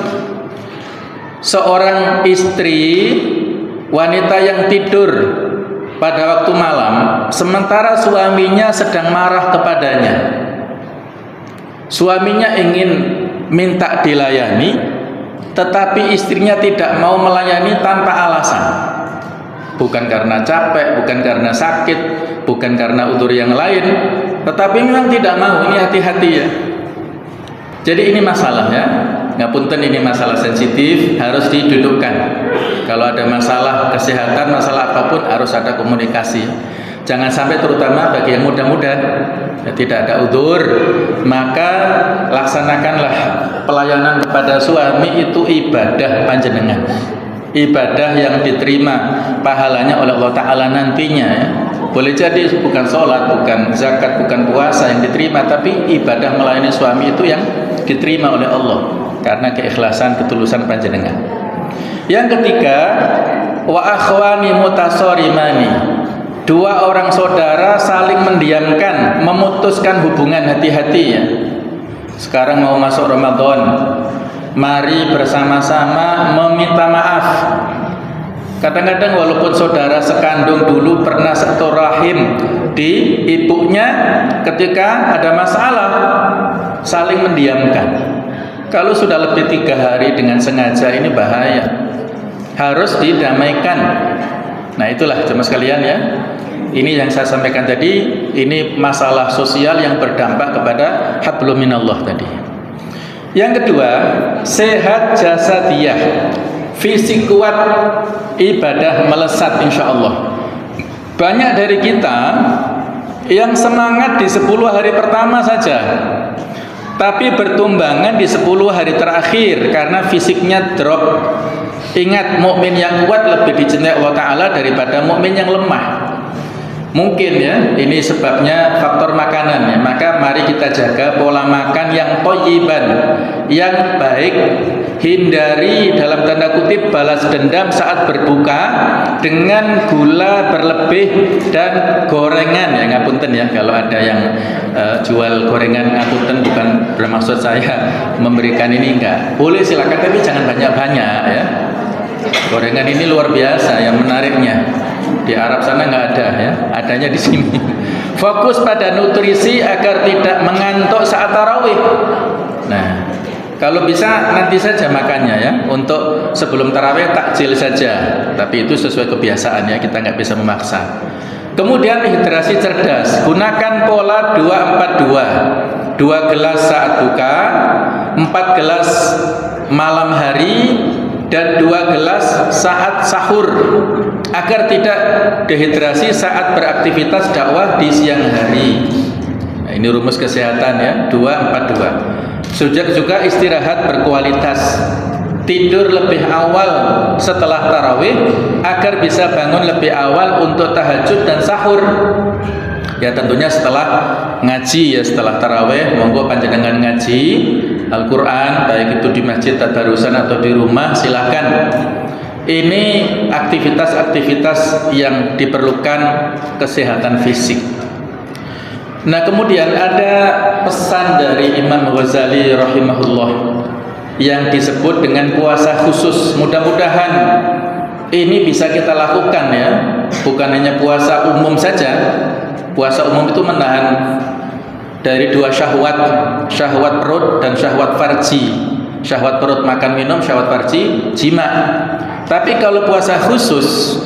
Seorang istri wanita yang tidur pada waktu malam sementara suaminya sedang marah kepadanya. Suaminya ingin minta dilayani, tetapi istrinya tidak mau melayani tanpa alasan. Bukan karena capek, bukan karena sakit, bukan karena udzur yang lain, tetapi memang tidak mau. Ini hati-hati ya. Jadi ini masalah ya. Ngapunten, ini masalah sensitif, harus didudukkan. Kalau ada masalah kesehatan, masalah apapun harus ada komunikasi. Jangan sampai terutama bagi yang muda-muda tidak ada udzur, maka laksanakanlah pelayanan kepada suami itu ibadah panjenengan. Ibadah yang diterima pahalanya oleh Allah Ta'ala nantinya ya. Boleh jadi bukan sholat, bukan zakat, bukan puasa yang diterima, tapi ibadah melayani suami itu yang diterima oleh Allah karena keikhlasan, ketulusan panjenengan. Yang ketiga, wa akhwani mutasorimani, dua orang saudara saling mendiamkan, memutuskan hubungan. Hati-hati ya. Sekarang mau masuk Ramadan, mari bersama-sama meminta maaf. Kadang-kadang walaupun saudara sekandung dulu pernah satu rahim di ibunya, ketika ada masalah saling mendiamkan. Kalau sudah lebih 3 hari dengan sengaja, ini bahaya, harus didamaikan. Nah itulah jemaah sekalian ya, ini yang saya sampaikan tadi. Ini masalah sosial yang berdampak kepada hablum minallah tadi. Yang kedua, sehat jasadiyah, fisik kuat, ibadah melesat insyaallah. Banyak dari kita yang semangat di 10 hari pertama saja, tapi bertumbangan di 10 hari terakhir karena fisiknya drop. Ingat, mukmin yang kuat lebih dicintai Allah Ta'ala daripada mukmin yang lemah. Mungkin ya, ini sebabnya faktor makanan ya. Maka mari kita jaga pola makan yang thayyiban, yang baik. Hindari dalam tanda kutip balas dendam saat berbuka dengan gula berlebih dan gorengan ya. Ngapunten ya kalau ada yang jual gorengan, ngapunten, bukan bermaksud saya memberikan ini, enggak. Boleh silakan, tapi jangan banyak-banyak ya. Gorengan ini luar biasa yang menariknya. Di Arab sana nggak ada ya, adanya di sini. Fokus pada nutrisi agar tidak mengantuk saat tarawih. Nah, kalau bisa nanti saja makannya ya. Untuk sebelum tarawih takjil saja, tapi itu sesuai kebiasaan ya, kita nggak bisa memaksa. Kemudian hidrasi cerdas, gunakan pola 2-4-2. 2 gelas saat buka, 4 gelas malam hari, dan 2 gelas saat sahur, agar tidak dehidrasi saat beraktivitas dakwah di siang hari. Nah, ini rumus kesehatan ya, 2-4-2. Juga istirahat berkualitas, tidur lebih awal setelah tarawih agar bisa bangun lebih awal untuk tahajud dan sahur. Ya tentunya setelah ngaji ya, setelah tarawih monggo panjenengan ngaji Al-Quran, baik itu di masjid tadarusan atau di rumah, silakan. Ini aktivitas-aktivitas yang diperlukan kesehatan fisik. Nah kemudian ada pesan dari Imam Ghazali rahimahullah yang disebut dengan puasa khusus. Mudah-mudahan ini bisa kita lakukan ya, bukan hanya puasa umum saja. Puasa umum itu menahan dari 2 syahwat, syahwat perut dan syahwat farji. Syahwat perut makan minum, syahwat farji jima. Tapi kalau puasa khusus,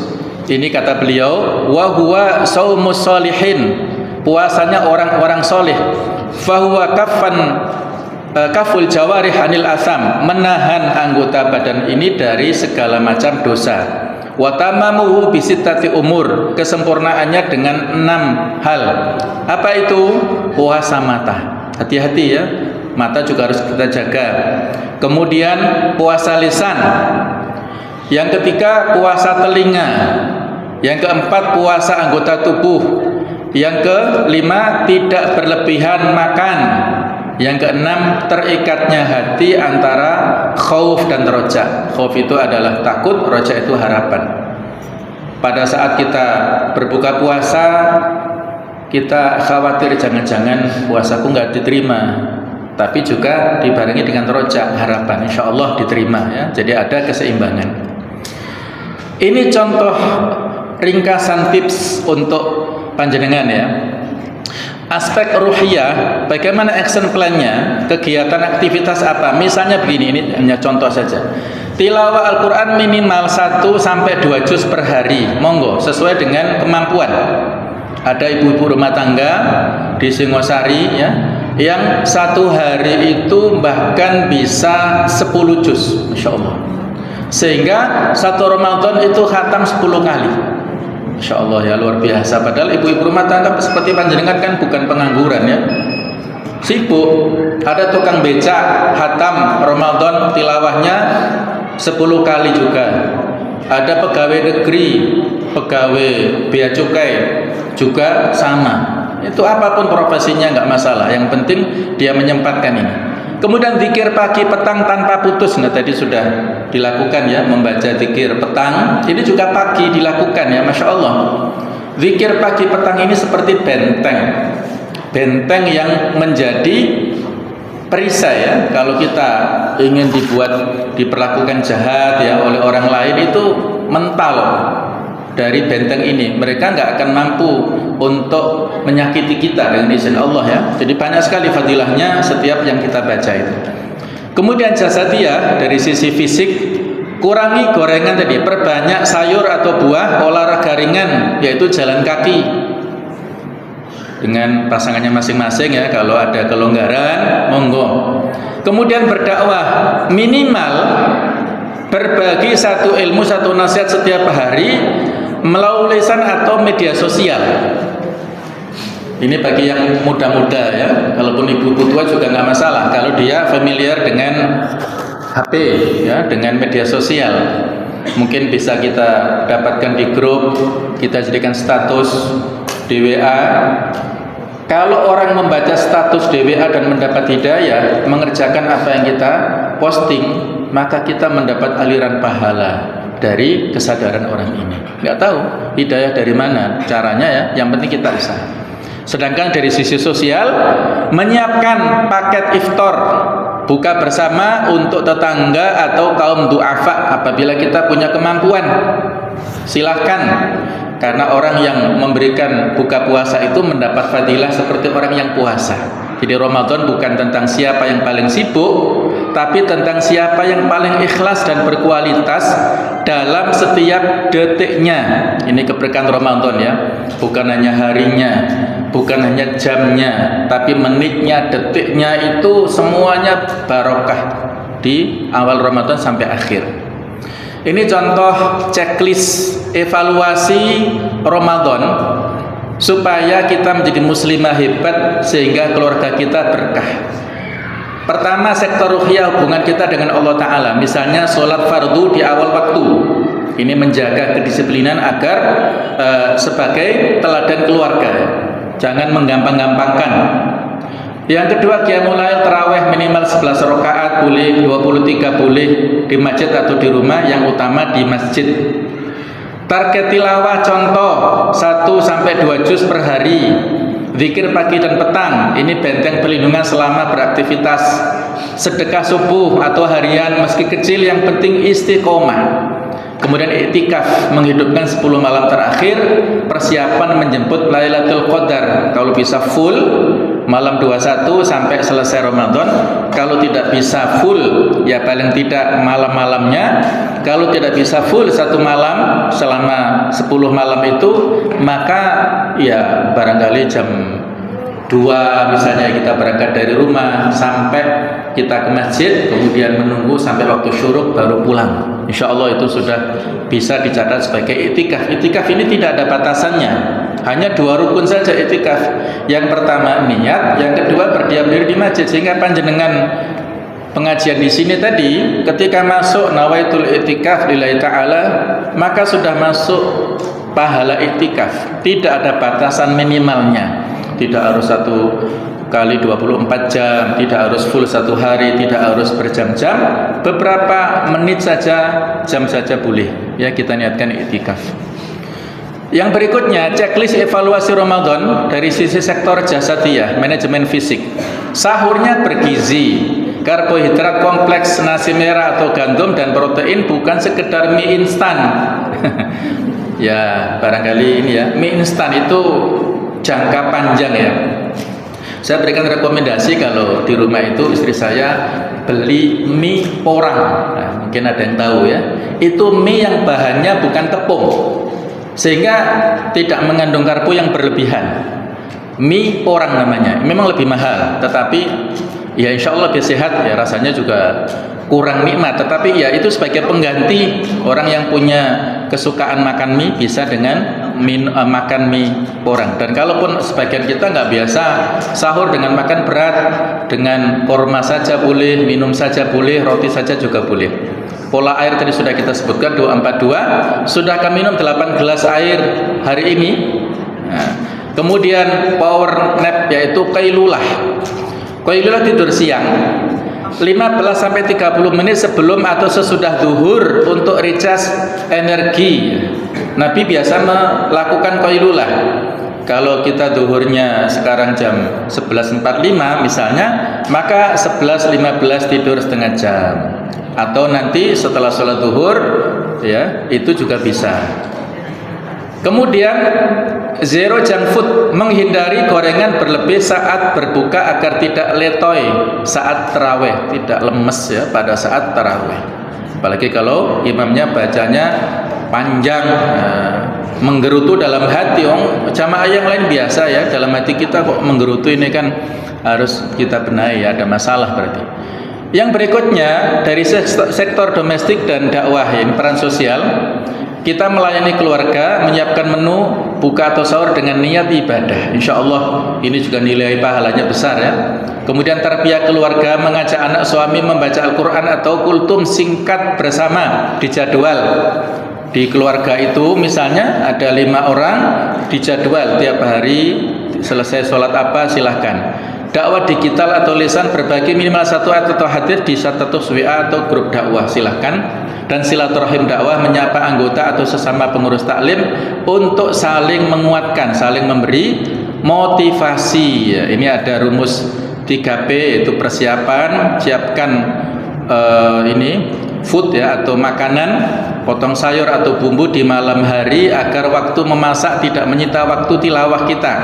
ini kata beliau, wa huwa shaumus sholihin, puasanya orang-orang soleh. Fahuwa kaful jawarih anil asam, menahan anggota badan ini dari segala macam dosa. Wa tamamuhu bisittati umur, kesempurnaannya dengan 6 hal. Apa itu? Puasa mata. Hati-hati ya, mata juga harus kita jaga. Kemudian puasa lisan. Yang ketiga puasa telinga. Yang keempat puasa anggota tubuh. Yang kelima tidak berlebihan makan. Yang keenam terikatnya hati antara khauf dan roja. Khauf itu adalah takut, roja itu harapan. Pada saat kita berbuka puasa, kita khawatir jangan-jangan puasaku nggak diterima, tapi juga dibarengi dengan roja, harapan insya Allah diterima ya. Jadi ada keseimbangan. Ini contoh ringkasan tips untuk panjenengan ya. Aspek ruhiyah, bagaimana action plan-nya, kegiatan aktivitas apa? Misalnya begini, ini hanya contoh saja. Tilawah Al-Quran minimal 1 sampai 2 juz per hari, monggo, sesuai dengan kemampuan. Ada ibu-ibu rumah tangga di Singosari ya, yang 1 hari itu bahkan bisa 10 juz, Masya Allah. Sehingga 1 Ramadan itu khatam 10 kali. Masya Allah ya, luar biasa. Padahal ibu-ibu rumah tangga seperti panjenengan kan bukan pengangguran ya, sibuk. Ada tukang becak khatam Ramadan tilawahnya 10 kali juga. Ada pegawai negeri, pegawai bea cukai juga sama. Itu apapun profesinya nggak masalah, yang penting dia menyempatkan ini. Kemudian zikir pagi petang tanpa putus. Nah tadi sudah dilakukan ya, membaca zikir petang. Ini juga pagi dilakukan ya, Masya Allah. Zikir pagi petang ini seperti benteng. Benteng yang menjadi perisai ya. Kalau kita ingin diperlakukan jahat ya oleh orang lain, itu mental dari benteng ini. Mereka nggak akan mampu untuk menyakiti kita dengan izin Allah ya. Jadi banyak sekali fadilahnya setiap yang kita baca itu. Kemudian jasadiyah, dari sisi fisik, kurangi gorengan tadi, perbanyak sayur atau buah, olahraga ringan yaitu jalan kaki dengan pasangannya masing-masing ya, kalau ada kelonggaran monggo. Kemudian berdakwah, minimal berbagi 1 ilmu 1 nasihat setiap hari melalui lisan atau media sosial. Ini bagi yang muda-muda ya, kalaupun ibu tua juga nggak masalah kalau dia familiar dengan HP ya, dengan media sosial. Mungkin bisa kita dapatkan di grup, kita jadikan status di WA. Kalau orang membaca status di WA dan mendapat hidayah, mengerjakan apa yang kita posting, maka kita mendapat aliran pahala dari kesadaran orang ini. Nggak tahu hidayah dari mana caranya ya, yang penting kita usaha. Sedangkan dari sisi sosial, menyiapkan paket iftar buka bersama untuk tetangga atau kaum du'afa apabila kita punya kemampuan. Silahkan, karena orang yang memberikan buka puasa itu mendapat fadilah seperti orang yang puasa. Jadi Ramadan bukan tentang siapa yang paling sibuk, tapi tentang siapa yang paling ikhlas dan berkualitas dalam setiap detiknya. Ini keberkahan Ramadan ya, bukan hanya harinya, bukan hanya jamnya, tapi menitnya, detiknya, itu semuanya barokah di awal Ramadan sampai akhir. Ini contoh checklist evaluasi Ramadan supaya kita menjadi muslimah hebat sehingga keluarga kita berkah. Pertama, sektor ruhiyah, hubungan kita dengan Allah Ta'ala. Misalnya sholat fardu di awal waktu. Ini menjaga kedisiplinan agar sebagai teladan keluarga. Jangan menggampang-gampangkan. Yang kedua, qiyamul lail tarawih minimal 11 rakaat, boleh 23, boleh di masjid atau di rumah, yang utama di masjid. Target tilawah contoh 1 sampai 2 juz per hari. Zikir pagi dan petang, ini benteng perlindungan selama beraktivitas. Sedekah subuh atau harian meski kecil, yang penting istiqomah. Kemudian iktikaf, menghidupkan 10 malam terakhir, persiapan menjemput Lailatul Qadar. Kalau bisa full malam 21 sampai selesai Ramadan. Kalau tidak bisa full, ya paling tidak malam-malamnya. Kalau tidak bisa full 1 malam selama 10 malam itu, maka ya barangkali jam 2 misalnya kita berangkat dari rumah sampai kita ke masjid, kemudian menunggu sampai waktu syuruk baru pulang. Insya Allah itu sudah bisa dicatat sebagai iktikaf. Iktikaf ini tidak ada batasannya, hanya 2 rukun saja iktikaf. Yang pertama niat, yang kedua berdiam diri di masjid. Sehingga panjenengan pengajian di sini tadi, ketika masuk nawaitul iktikaf lillahi ta'ala, maka sudah masuk pahala iktikaf. Tidak ada batasan minimalnya. Tidak harus 1 kali 24 jam, tidak harus full 1 hari, tidak harus berjam-jam, beberapa menit saja, jam saja boleh. Ya, kita niatkan iktikaf. Yang berikutnya, checklist evaluasi Ramadan dari sisi sektor jasadiyah, manajemen fisik. Sahurnya bergizi, karbohidrat kompleks, nasi merah atau gandum, dan protein, bukan sekedar mie instan. Ya, barangkali ini ya, mie instan itu jangka panjang ya. Saya berikan rekomendasi kalau di rumah itu istri saya beli mie porang. Nah, mungkin ada yang tahu ya. Itu mie yang bahannya bukan tepung, sehingga tidak mengandung karbo yang berlebihan. Mie porang namanya. Memang lebih mahal, tetapi ya insya Allah dia sehat ya, rasanya juga kurang nikmat, tetapi ya itu sebagai pengganti. Orang yang punya kesukaan makan mie bisa dengan makan mie porang. Dan kalaupun sebagian kita nggak biasa sahur dengan makan berat, dengan korma saja boleh, minum saja boleh, roti saja juga boleh. Pola air tadi sudah kita sebutkan 242. Sudah kami minum 8 gelas air hari ini. Nah, kemudian power nap yaitu qailulah. Qailulah tidur siang 15 sampai 30 menit sebelum atau sesudah zuhur untuk recharge energi. Nabi biasa melakukan qailulah. Kalau kita zuhurnya sekarang jam 11.45 misalnya, maka 11.15 tidur setengah jam. Atau nanti setelah sholat zuhur ya, itu juga bisa. Kemudian zero junk food, menghindari gorengan berlebih saat berbuka agar tidak letoy saat taraweh, tidak lemes ya pada saat taraweh. Apalagi kalau imamnya bacanya panjang, menggerutu dalam hati. Jamaah yang lain biasa ya, dalam hati kita kok menggerutu, ini kan harus kita benahi ya, ada masalah berarti. Yang berikutnya dari sektor domestik dan dakwah, ini peran sosial. Kita melayani keluarga, menyiapkan menu buka atau sahur dengan niat ibadah. Insya Allah ini juga nilai pahalanya besar ya. Kemudian tarbiyah keluarga, mengajak anak suami membaca Al-Quran atau kultum singkat bersama, dijadwal. Di keluarga itu misalnya ada 5 orang, dijadwal tiap hari selesai sholat apa silahkan. Dakwah digital atau lisan, berbagi minimal 1 ayat atau hadis di status WA atau grup dakwah silahkan. Dan silaturahim dakwah, menyapa anggota atau sesama pengurus taklim untuk saling menguatkan, saling memberi motivasi ya. Ini ada rumus 3P, yaitu persiapan, siapkan ini food ya atau makanan, potong sayur atau bumbu di malam hari agar waktu memasak tidak menyita waktu tilawah kita.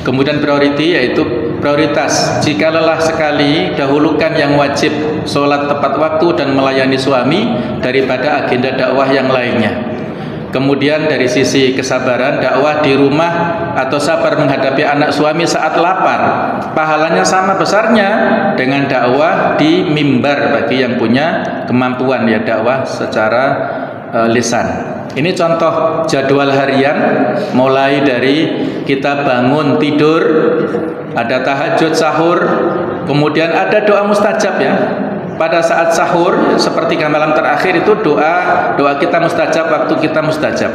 Kemudian prioritas, jika lelah sekali, dahulukan yang wajib, sholat tepat waktu dan melayani suami daripada agenda dakwah yang lainnya. Kemudian dari sisi kesabaran, dakwah di rumah atau sabar menghadapi anak suami saat lapar, pahalanya sama besarnya dengan dakwah di mimbar bagi yang punya kemampuan ya, dakwah secara lisan. Ini contoh jadwal harian, mulai dari kita bangun tidur, ada tahajud, sahur, kemudian ada doa mustajab ya. Pada saat sahur seperti malam terakhir itu doa kita mustajab, waktu kita mustajab.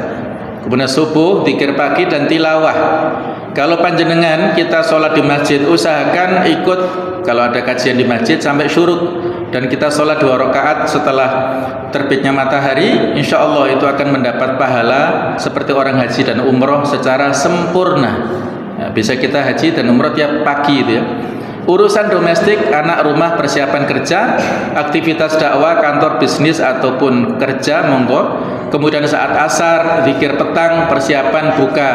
Kemudian subuh, zikir pagi dan tilawah. Kalau panjenengan kita sholat di masjid, usahakan ikut kalau ada kajian di masjid sampai syuruk, dan kita sholat 2 rakaat setelah terbitnya matahari, insya Allah itu akan mendapat pahala seperti orang haji dan umroh secara sempurna. Ya, bisa kita haji dan umroh tiap pagi itu ya. Urusan domestik, anak rumah, persiapan kerja, aktivitas dakwah, kantor, bisnis ataupun kerja, monggo. Kemudian saat asar, zikir petang, persiapan buka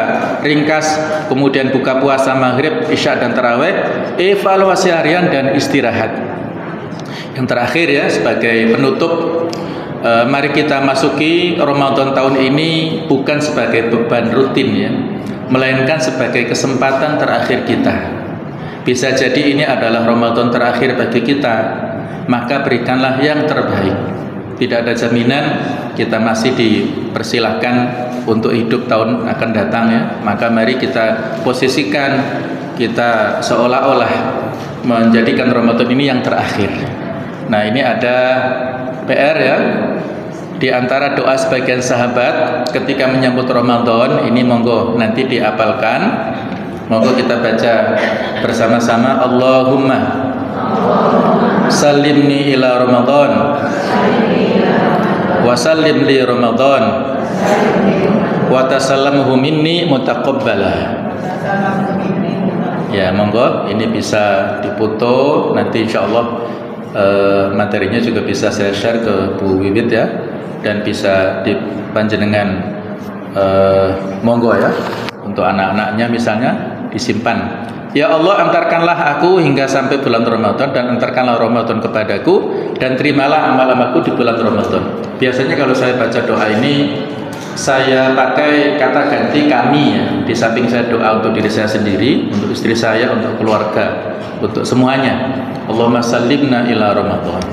ringkas, kemudian buka puasa maghrib, isya dan taraweh, evaluasi harian dan istirahat. Yang terakhir ya, sebagai penutup, mari kita masuki Ramadan tahun ini bukan sebagai beban rutin ya, melainkan sebagai kesempatan terakhir kita. Bisa jadi ini adalah Ramadan terakhir bagi kita, maka berikanlah yang terbaik. Tidak ada jaminan kita masih dipersilahkan untuk hidup tahun akan datang ya. Maka mari kita posisikan kita seolah-olah menjadikan Ramadan ini yang terakhir. Nah, ini ada PR ya. Di antara doa sebagian sahabat ketika menyambut Ramadan, ini monggo nanti diapalkan. Monggo kita baca bersama-sama. Allahumma salimni ila Ramadan wa sallim li Ramadan wa tasallamhu minni mutaqabbala. Ya, monggo ini bisa dipoto, nanti insyaallah materinya juga bisa saya share ke Bu Wiwit ya, dan bisa dipanjenengan monggo ya. Untuk anak-anaknya misalnya disimpan. Ya Allah, antarkanlah aku hingga sampai bulan Ramadan, dan antarkanlah Ramadan kepadaku, dan terimalah amal-amalku di bulan Ramadan. Biasanya kalau saya baca doa ini, saya pakai kata ganti kami ya. Di samping saya doa untuk diri saya sendiri, untuk istri saya, untuk keluarga, untuk semuanya. Allahumma sallimna ila Ramadan,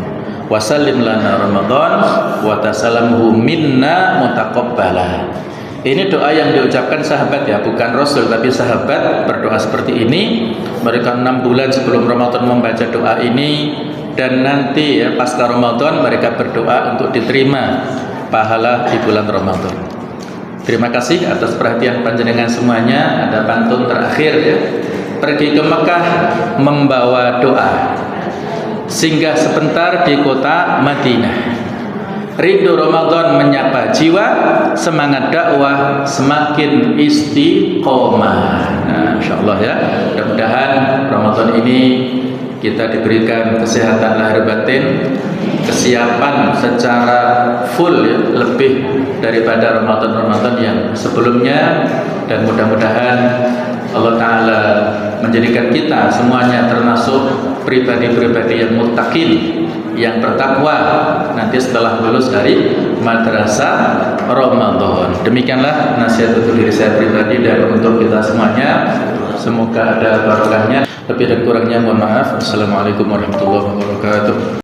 wa sallim lana Ramadan, wa tasalamhu minna mutaqabbala. Ini doa yang diucapkan sahabat ya, bukan Rasul, tapi sahabat berdoa seperti ini. Mereka 6 bulan sebelum Ramadan membaca doa ini, dan nanti ya pasca Ramadan mereka berdoa untuk diterima pahala di bulan Ramadan. Terima kasih atas perhatian panjenengan semuanya. Ada pantun terakhir ya. Pergi ke Mekah membawa doa, singgah sebentar di kota Madinah. Rindu Ramadan menyapa jiwa, semangat dakwah semakin istiqomah. Nah, insyaallah ya, mudah-mudahan Ramadan ini kita diberikan kesehatan lahir batin, kesiapan secara full ya, lebih daripada Ramadan-Ramadan yang sebelumnya, dan mudah-mudahan Allah Ta'ala menjadikan kita semuanya termasuk pribadi-pribadi yang muttaqin, yang bertakwa nanti setelah lulus dari madrasah Ramadan. Demikianlah nasihat untuk diri saya pribadi dan untuk kita semuanya. Semoga ada barokahnya. Lebih dan kurangnya mohon maaf. Assalamualaikum warahmatullahi wabarakatuh.